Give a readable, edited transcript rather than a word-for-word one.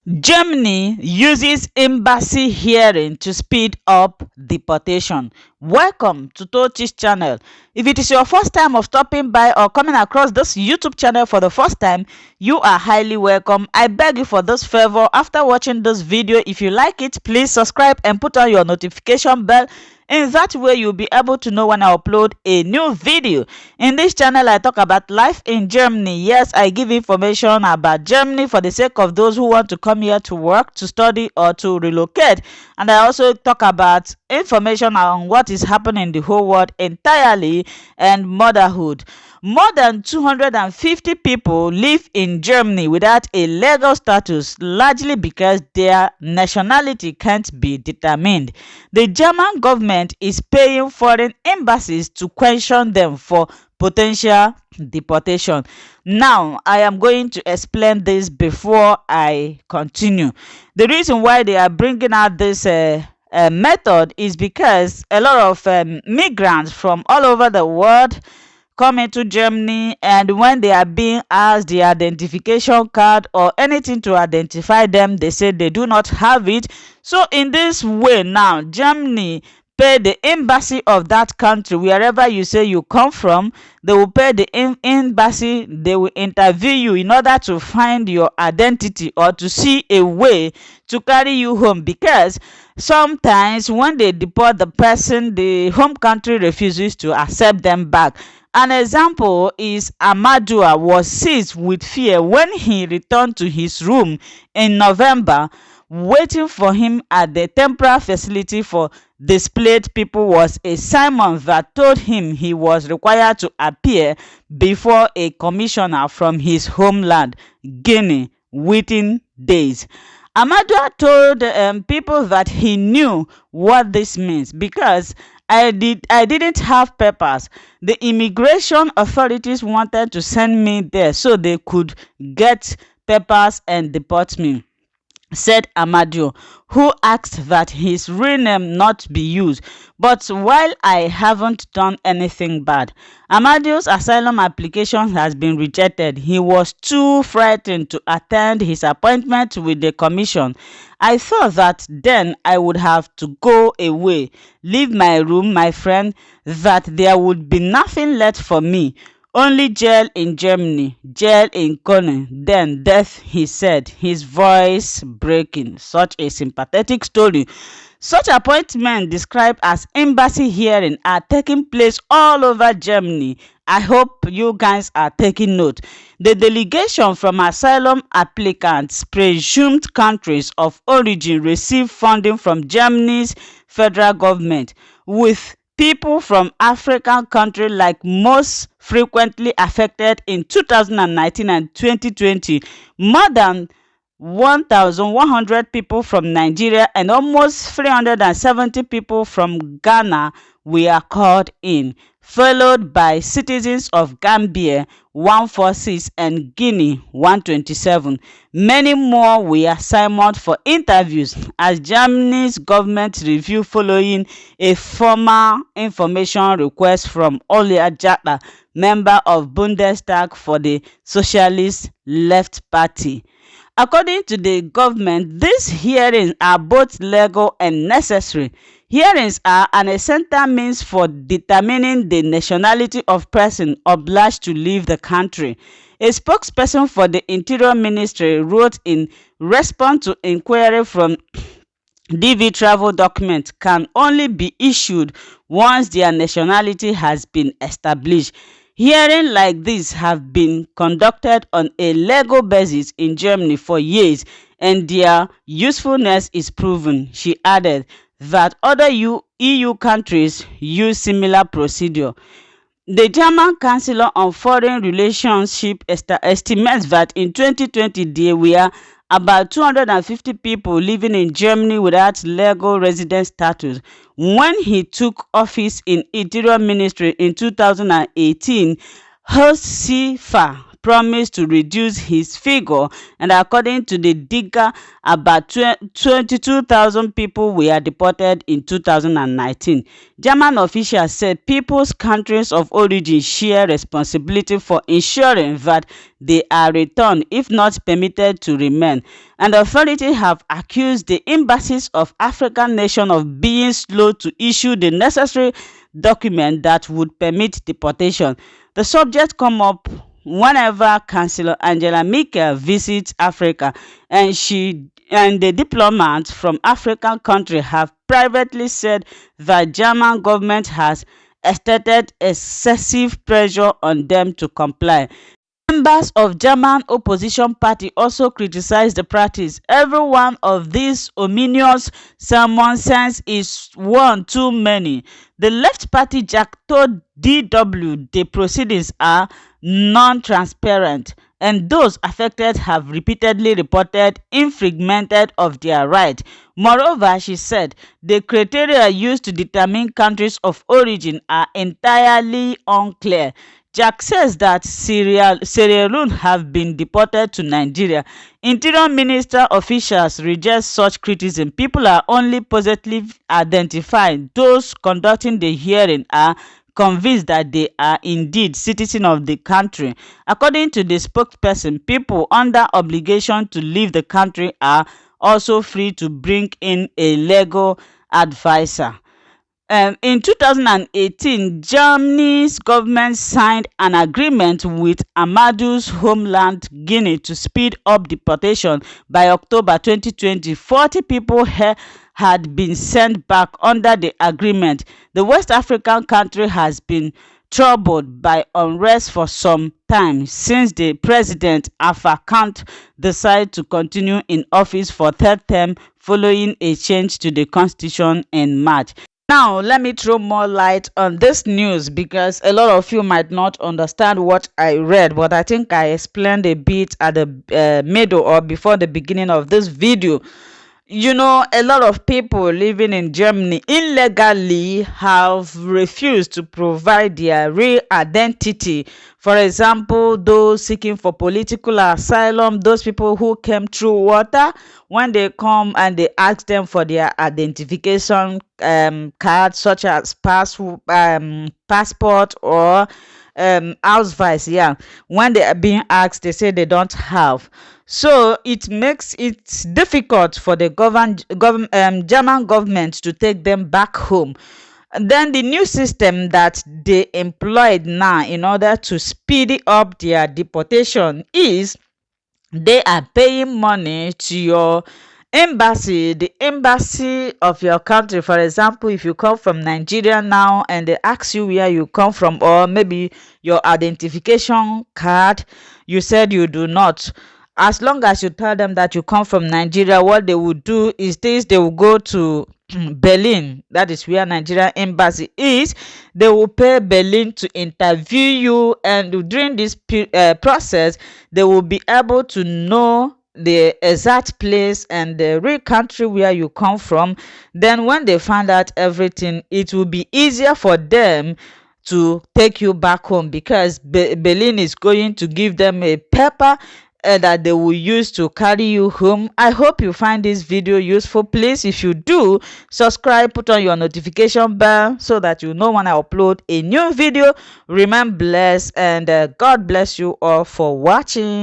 Germany uses embassy hearing to speed up deportation. Welcome to Tochi's channel. If it is your first time of stopping by or coming across this YouTube channel for the first time, you are highly welcome. I beg you for this favor, after watching this video, if you like it, please subscribe and put on your notification bell. In that way, you'll be able to know when I upload a new video. In this channel, I talk about life in Germany. Yes, I give information about Germany for the sake of those who want to come here to work, to study, or to relocate. And I also talk about information on what is happening in the whole world entirely and motherhood. More than 250 people live in Germany without a legal status, largely because their nationality can't be determined. The German government is paying foreign embassies to question them for potential deportation. Now, I am going to explain this before I continue. The reason why they are bringing out this method is because a lot of migrants from all over the world come into Germany, and when they are being asked the identification card or anything to identify them, they say they do not have it. So in this way now, Germany pay the embassy of that country, wherever you say you come from, they will pay the embassy. They will interview you in order to find your identity or to see a way to carry you home, because sometimes when they deport the person, the home country refuses to accept them back. An example is Amadua was seized with fear when he returned to his room in November. Waiting for him at the temporary facility for displaced people was a Simon that told him he was required to appear before a commissioner from his homeland, Guinea, within days. Amadou told people that he knew what this means because I didn't have papers. The immigration authorities wanted to send me there so they could get papers and deport me, said Amadou, who asked that his real name not be used. But while I haven't done anything bad, Amadou's asylum application has been rejected. He was too frightened to attend his appointment with the commission. I thought that then I would have to go away, leave my room, my friend, that there would be nothing left for me. Only jail in Germany, jail in Cologne, then death, he said, his voice breaking. Such a sympathetic story. Such appointments, described as embassy hearing, are taking place all over Germany. I hope you guys are taking note. The delegation from asylum applicants' presumed countries of origin receive funding from Germany's federal government, with people from African countries like most frequently affected. In 2019 and 2020. More than 1,100 people from Nigeria and almost 370 people from Ghana were called in, followed by citizens of Gambia 146 and Guinea 127. Many more were summoned for interviews as Germany's government review following a formal information request from Olia Jata, member of Bundestag for the Socialist Left Party. According to the government, these hearings are both legal and necessary. Hearings are an essential means for determining the nationality of person obliged to leave the country. A spokesperson for the Interior Ministry wrote in response to inquiry from DV travel documents can only be issued once their nationality has been established. Hearings like this have been conducted on a legal basis in Germany for years, and their usefulness is proven. She added that other EU countries use similar procedure. The German Chancellor on Foreign Relations estimates that in 2020 there were about 250 people living in Germany without legal resident status. When he took office in Interior Ministry in 2018, Horst Seehofer promised to reduce his figure, and according to the Digger, about 22,000 people were deported in 2019. German officials said people's countries of origin share responsibility for ensuring that they are returned if not permitted to remain, and authorities have accused the embassies of African nations of being slow to issue the necessary document that would permit deportation. The subject come up whenever Chancellor Angela Merkel visits Africa, and the diplomats from African countries have privately said that German government has exerted excessive pressure on them to comply. Members of German opposition party also criticized the practice. Every one of these ominous sermons is one too many. The left party Jack told DW the proceedings are non-transparent, and those affected have repeatedly reported infringement of their rights. Moreover, she said, the criteria used to determine countries of origin are entirely unclear. Jack says that Sierra Leone have been deported to Nigeria. Interior Minister officials reject such criticism. People are only positively identified. Those conducting the hearing are convinced that they are indeed citizens of the country. According to the spokesperson, people under obligation to leave the country are also free to bring in a legal advisor. In 2018, Germany's government signed an agreement with Amadu's homeland, Guinea, to speed up deportation. By October 2020, 40 people had been sent back under the agreement. The West African country has been troubled by unrest for some time since the president Alpha Conde decided to continue in office for third term following a change to the constitution in March. Now, let me throw more light on this news because a lot of you might not understand what I read, but I think I explained a bit at the middle or before the beginning of this video. You know, a lot of people living in Germany illegally have refused to provide their real identity. For example, those seeking for political asylum, those people who came through water, when they come and they ask them for their identification card, such as passport or Ausweis, yeah. When they are being asked, they say they don't have. So it makes it difficult for the German government to take them back home. And then the new system that they employed now in order to speed up their deportation is they are paying money to your embassy, the embassy of your country. For example, if you come from Nigeria now and they ask you where you come from, or maybe your identification card, you said you do not. As long as you tell them that you come from Nigeria, what they will do is this: they will go to Berlin, that is where Nigeria embassy is. They will pay Berlin to interview you, and during this process they will be able to know the exact place and the real country where you come from. Then when they find out everything, it will be easier for them to take you back home, because Berlin is going to give them a paper that they will use to carry you home. I hope you find this video useful. Please, if you do, subscribe, put on your notification bell so that you know when I upload a new video. Remain blessed, and God bless you all for watching.